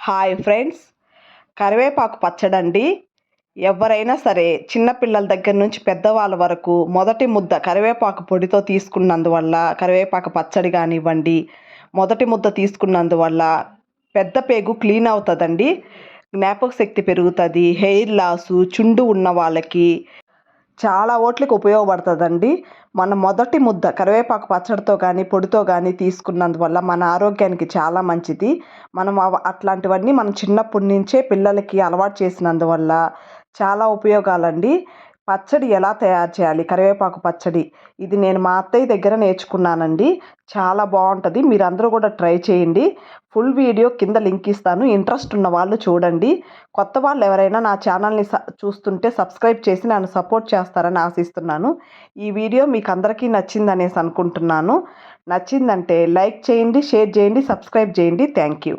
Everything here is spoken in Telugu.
హాయ్ ఫ్రెండ్స్, కరివేపాకు పచ్చడండి. ఎవరైనా సరే చిన్నపిల్లల దగ్గర నుంచి పెద్దవాళ్ళ వరకు మొదటి ముద్ద కరివేపాకు పొడితో తీసుకున్నందువల్ల కరివేపాకు పచ్చడి కానివ్వండి, మొదటి ముద్ద తీసుకున్నందువల్ల పెద్ద పేగు క్లీన్ అవుతుందండి. జ్ఞాపక శక్తి పెరుగుతుంది. హెయిర్ లాసు, చుండు ఉన్న వాళ్ళకి చాలా ఓట్లకి ఉపయోగపడుతుందండి. మన మొదటి ముద్ద కరివేపాకు పచ్చడితో కానీ పొడితో కానీ తీసుకున్నందువల్ల మన ఆరోగ్యానికి చాలా మంచిది. మనం అట్లాంటివన్నీ మనం చిన్నప్పటి నుంచే పిల్లలకి అలవాటు చేసినందువల్ల చాలా ఉపయోగాలండి. పచ్చడి ఎలా తయారు చేయాలి, కరివేపాకు పచ్చడి, ఇది నేను మా అత్తయ్య దగ్గర నేర్చుకున్నానండి. చాలా బాగుంటుంది. మీరందరూ కూడా ట్రై చేయండి. ఫుల్ వీడియో కింద లింక్ ఇస్తాను. ఇంట్రెస్ట్ ఉన్న వాళ్ళు చూడండి. కొత్త వాళ్ళు ఎవరైనా నా ఛానల్ని చూస్తుంటే సబ్స్క్రైబ్ చేసి నన్ను సపోర్ట్ చేస్తారని ఆశిస్తున్నాను. ఈ వీడియో మీకు అందరికీ నచ్చిందనేసి అనుకుంటున్నాను. నచ్చిందంటే లైక్ చేయండి, షేర్ చేయండి, సబ్స్క్రైబ్ చేయండి. Thank you.